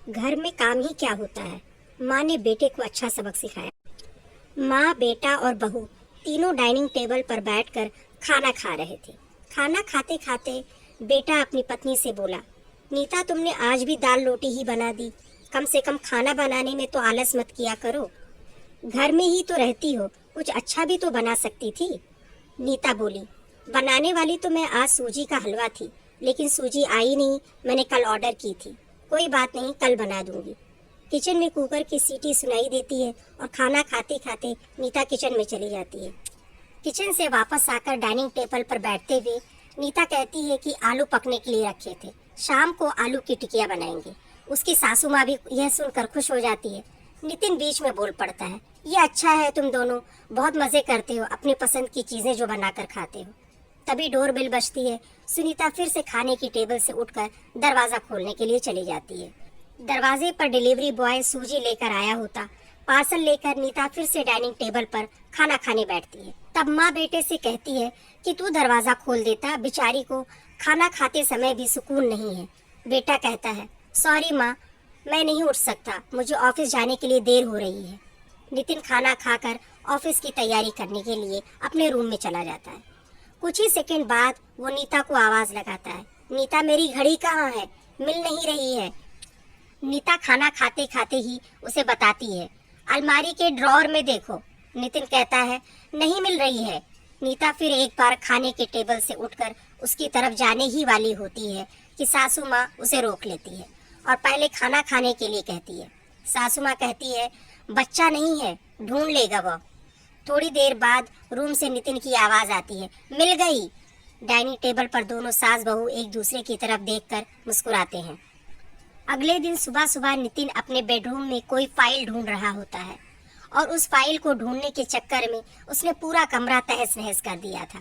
घर में काम ही क्या होता है। माँ ने बेटे को अच्छा सबक सिखाया। माँ, बेटा और बहू तीनों डाइनिंग टेबल पर बैठकर खाना खा रहे थे। खाना खाते खाते बेटा अपनी पत्नी से बोला, नीता, तुमने आज भी दाल रोटी ही बना दी। कम से कम खाना बनाने में तो आलस मत किया करो। घर में ही तो रहती हो, कुछ अच्छा भी तो बना सकती थी। नीता बोली, बनाने वाली तो मैं आज सूजी का हलवा थी, लेकिन सूजी आई नहीं। मैंने कल ऑर्डर की थी। कोई बात नहीं, कल बना दूंगी। किचन में कुकर की सीटी सुनाई देती है और खाना खाते खाते नीता किचन में चली जाती है। किचन से वापस आकर डाइनिंग टेबल पर बैठते हुए नीता कहती है कि आलू पकने के लिए रखे थे, शाम को आलू की टिकिया बनाएंगे। उसकी सासू माँ भी यह सुनकर खुश हो जाती है। नितिन बीच में बोल पड़ता है, ये अच्छा है, तुम दोनों बहुत मजे करते हो, अपनी पसंद की चीजें जो बनाकर खाते हो। तभी डोरबेल बजती है। सुनीता फिर से खाने की टेबल से उठकर दरवाजा खोलने के लिए चली जाती है। दरवाजे पर डिलीवरी बॉय सूजी लेकर आया होता। पार्सल लेकर नीता फिर से डाइनिंग टेबल पर खाना खाने बैठती है। तब माँ बेटे से कहती है कि तू दरवाजा खोल देता, बेचारी को खाना खाते समय भी सुकून नहीं है। बेटा कहता है, सॉरी माँ, मैं नहीं उठ सकता, मुझे ऑफिस जाने के लिए देर हो रही है। नितिन खाना खाकर ऑफिस की तैयारी करने के लिए अपने रूम में चला जाता है। कुछ ही सेकंड बाद वो नीता को आवाज लगाता है, नीता, मेरी घड़ी कहाँ है? मिल नहीं रही है। नीता खाना खाते खाते ही उसे बताती है, अलमारी के ड्रॉअर में देखो। नितिन कहता है, नहीं मिल रही है। नीता फिर एक बार खाने के टेबल से उठकर उसकी तरफ जाने ही वाली होती है कि सासू माँ उसे रोक लेती है और पहले खाना खाने के लिए कहती है। सासू माँ कहती है, बच्चा नहीं है, ढूंढ लेगा वो। थोड़ी देर बाद रूम से नितिन की आवाज आती है, मिल गई। डाइनिंग टेबल पर दोनों सास बहू एक दूसरे की तरफ देखकर मुस्कुराते हैं। अगले दिन सुबह सुबह नितिन अपने बेडरूम में कोई फाइल ढूंढ रहा होता है और उस फाइल को ढूंढने के चक्कर में उसने पूरा कमरा तहस नहस कर दिया था।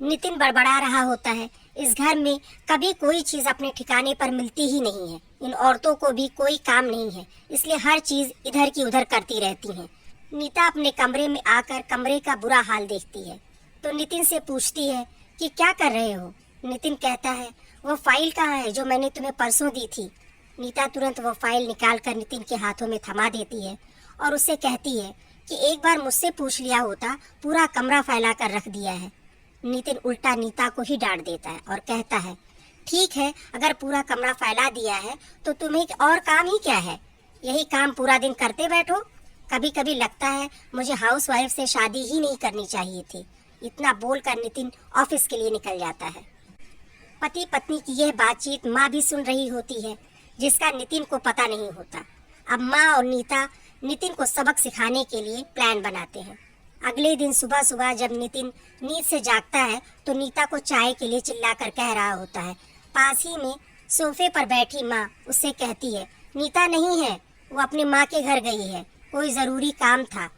नितिन बड़बड़ा रहा होता है, इस घर में कभी कोई चीज अपने ठिकाने पर मिलती ही नहीं है। इन औरतों को भी कोई काम नहीं है, इसलिए हर चीज इधर की उधर करती रहती हैं। नीता अपने कमरे में आकर कमरे का बुरा हाल देखती है तो नितिन से पूछती है कि क्या कर रहे हो। नितिन कहता है, वो फाइल कहाँ है जो मैंने तुम्हें परसों दी थी। नीता तुरंत वो फाइल निकालकर नितिन के हाथों में थमा देती है और उससे कहती है कि एक बार मुझसे पूछ लिया होता, पूरा कमरा फैला कर रख दिया है। नितिन उल्टा नीता को ही डांट देता है और कहता है, ठीक है, अगर पूरा कमरा फैला दिया है तो तुम्हें और काम ही क्या है, यही काम पूरा दिन करते बैठो। कभी कभी लगता है मुझे हाउसवाइफ से शादी ही नहीं करनी चाहिए थी। इतना बोलकर नितिन ऑफिस के लिए निकल जाता है। पति पत्नी की यह बातचीत माँ भी सुन रही होती है, जिसका नितिन को पता नहीं होता। अब माँ और नीता नितिन को सबक सिखाने के लिए प्लान बनाते हैं। अगले दिन सुबह सुबह जब नितिन नींद से जागता है तो नीता को चाय के लिए चिल्लाकर कह रहा होता है। पास ही में सोफे पर बैठी माँ उससे कहती है, नीता नहीं है, वो अपनी माँ के घर गई है, कोई जरूरी काम था।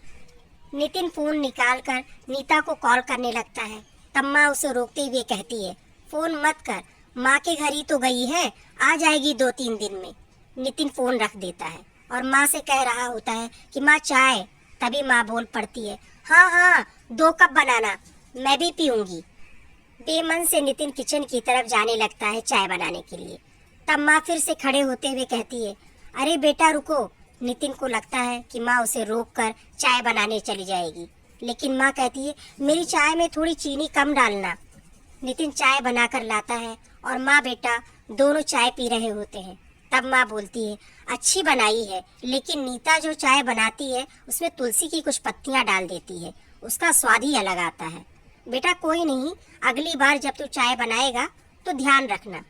नितिन फोन निकालकर नीता को कॉल करने लगता है। तब माँ उसे रोकते हुए कहती है, फोन मत कर, माँ के घर ही तो गई है, आ जाएगी 2-3 दिन में। नितिन फोन रख देता है और माँ से कह रहा होता है कि माँ चाय। तभी माँ बोल पड़ती है, हाँ हाँ, 2 कप बनाना, मैं भी पीऊंगी। बेमन से नितिन किचन की तरफ जाने लगता है चाय बनाने के लिए। तब माँ फिर से खड़े होते हुए कहती है, अरे बेटा रुको। नितिन को लगता है कि माँ उसे रोककर चाय बनाने चली जाएगी, लेकिन माँ कहती है, मेरी चाय में थोड़ी चीनी कम डालना। नितिन चाय बनाकर लाता है और माँ बेटा दोनों चाय पी रहे होते हैं। तब माँ बोलती है, अच्छी बनाई है, लेकिन नीता जो चाय बनाती है उसमें तुलसी की कुछ पत्तियाँ डाल देती है, उसका स्वाद ही अलग आता है। बेटा कोई नहीं, अगली बार जब तू चाय बनाएगा तो ध्यान रखना।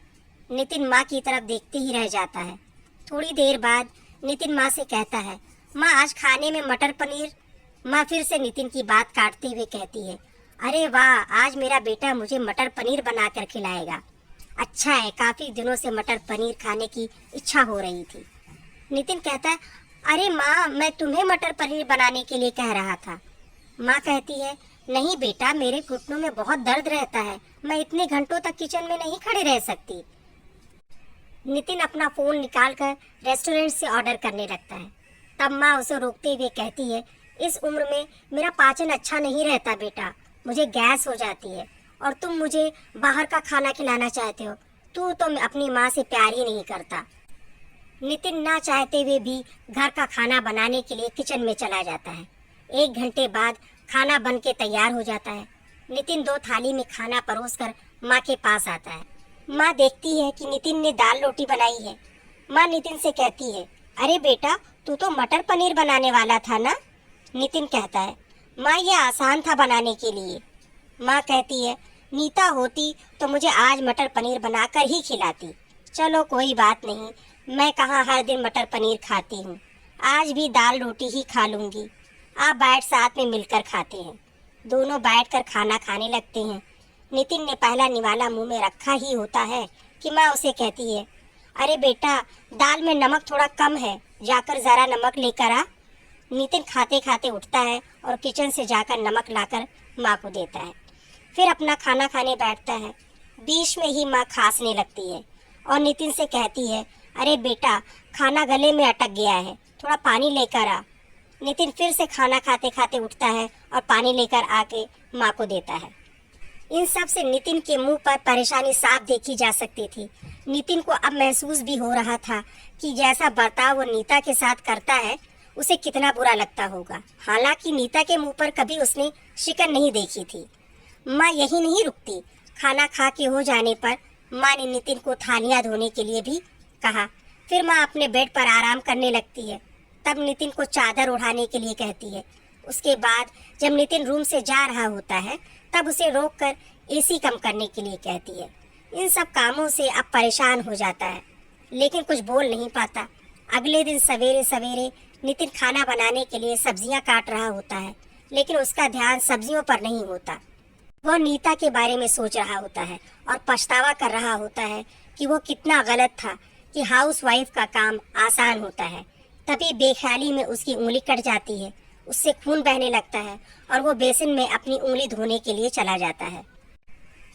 नितिन माँ की तरफ देखते ही रह जाता है। थोड़ी देर बाद नितिन माँ से कहता है, माँ आज खाने में मटर पनीर। माँ फिर से नितिन की बात काटते हुए कहती है, अरे वाह, आज मेरा बेटा मुझे मटर पनीर बनाकर खिलाएगा। अच्छा है, काफी दिनों से मटर पनीर खाने की इच्छा हो रही थी। नितिन कहता है, अरे माँ, मैं तुम्हें मटर पनीर बनाने के लिए कह रहा था। माँ कहती है, नहीं बेटा, मेरे घुटनों में बहुत दर्द रहता है, मैं इतने घंटों तक किचन में नहीं खड़े रह सकती। नितिन अपना फोन निकालकर रेस्टोरेंट से ऑर्डर करने लगता है। तब माँ उसे रोकते हुए कहती है, इस उम्र में मेरा पाचन अच्छा नहीं रहता बेटा, मुझे गैस हो जाती है और तुम मुझे बाहर का खाना खिलाना चाहते हो। तू तो अपनी माँ से प्यार ही नहीं करता। नितिन ना चाहते हुए भी घर का खाना बनाने के लिए किचन में चला जाता है। 1 घंटे बाद खाना बन के तैयार हो जाता है। नितिन 2 थाली में खाना परोसकर माँ के पास आता है। माँ देखती है कि नितिन ने दाल रोटी बनाई है। माँ नितिन से कहती है, अरे बेटा, तू तो मटर पनीर बनाने वाला था ना? नितिन कहता है, माँ ये आसान था बनाने के लिए। माँ कहती है, नीता होती तो मुझे आज मटर पनीर बनाकर ही खिलाती। चलो कोई बात नहीं, मैं कहाँ हर दिन मटर पनीर खाती हूँ, आज भी दाल रोटी ही खा लूँगी। आप बैठ साथ में मिलकर खाते हैं। दोनों बैठकर खाना खाने लगते हैं। नितिन ने पहला निवाला मुंह में रखा ही होता है कि माँ उसे कहती है, अरे बेटा, दाल में नमक थोड़ा कम है, जाकर ज़रा नमक लेकर आ। नितिन खाते खाते उठता है और किचन से जाकर नमक लाकर माँ को देता है। फिर अपना खाना खाने बैठता है। बीच में ही माँ खांसने लगती है और नितिन से कहती है, अरे बेटा, खाना गले में अटक गया है, थोड़ा पानी लेकर आ। नितिन फिर से खाना खाते खाते उठता है और पानी लेकर आके माँ को देता है। इन सब से नितिन के मुंह पर परेशानी साफ देखी जा सकती थी। नितिन को अब महसूस भी हो रहा था कि जैसा बर्ताव वो नीता के साथ करता है उसे कितना बुरा लगता होगा। हालांकि नीता के मुंह पर कभी उसने शिकन नहीं देखी थी। माँ यही नहीं रुकती। खाना खा के हो जाने पर माँ ने नितिन को थालियाँ धोने के लिए भी कहा। फिर माँ अपने बेड पर आराम करने लगती है। तब नितिन को चादर उठाने के लिए कहती है। उसके बाद जब नितिन रूम से जा रहा होता है तब उसे रोककर एसी कम करने के लिए कहती है। इन सब कामों से अब परेशान हो जाता है, लेकिन कुछ बोल नहीं पाता। अगले दिन सवेरे सवेरे नितिन खाना बनाने के लिए सब्जियां काट रहा होता है, लेकिन उसका ध्यान सब्जियों पर नहीं होता। वह नीता के बारे में सोच रहा होता है और पछतावा कर रहा होता है कि वो कितना गलत था कि हाउसवाइफ का काम आसान होता है। तभी बेख्याली में उसकी उंगली कट जाती है, उससे खून बहने लगता है और वो बेसिन में अपनी उंगली धोने के लिए चला जाता है।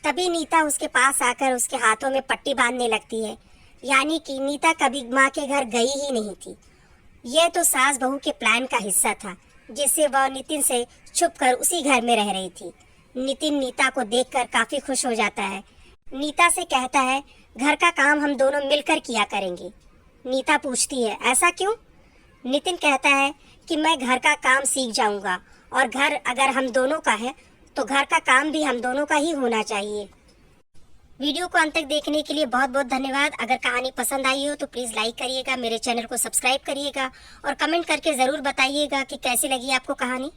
तभी नीता उसके पास आकर उसके हाथों में पट्टी बांधने लगती है। यानी कि नीता कभी माँ के घर गई ही नहीं थी। यह तो सास बहू के प्लान का हिस्सा था, जिससे वह नितिन से छुपकर उसी घर में रह रही थी। नितिन नीता को देखकर काफी खुश हो जाता है। नीता से कहता है, घर का काम हम दोनों मिलकर किया करेंगे। नीता पूछती है, ऐसा क्यों? नितिन कहता है कि मैं घर का काम सीख जाऊंगा और घर अगर हम दोनों का है तो घर का काम भी हम दोनों का ही होना चाहिए। वीडियो को अंत तक देखने के लिए बहुत बहुत धन्यवाद। अगर कहानी पसंद आई हो तो प्लीज़ लाइक करिएगा, मेरे चैनल को सब्सक्राइब करिएगा और कमेंट करके ज़रूर बताइएगा कि कैसी लगी आपको कहानी।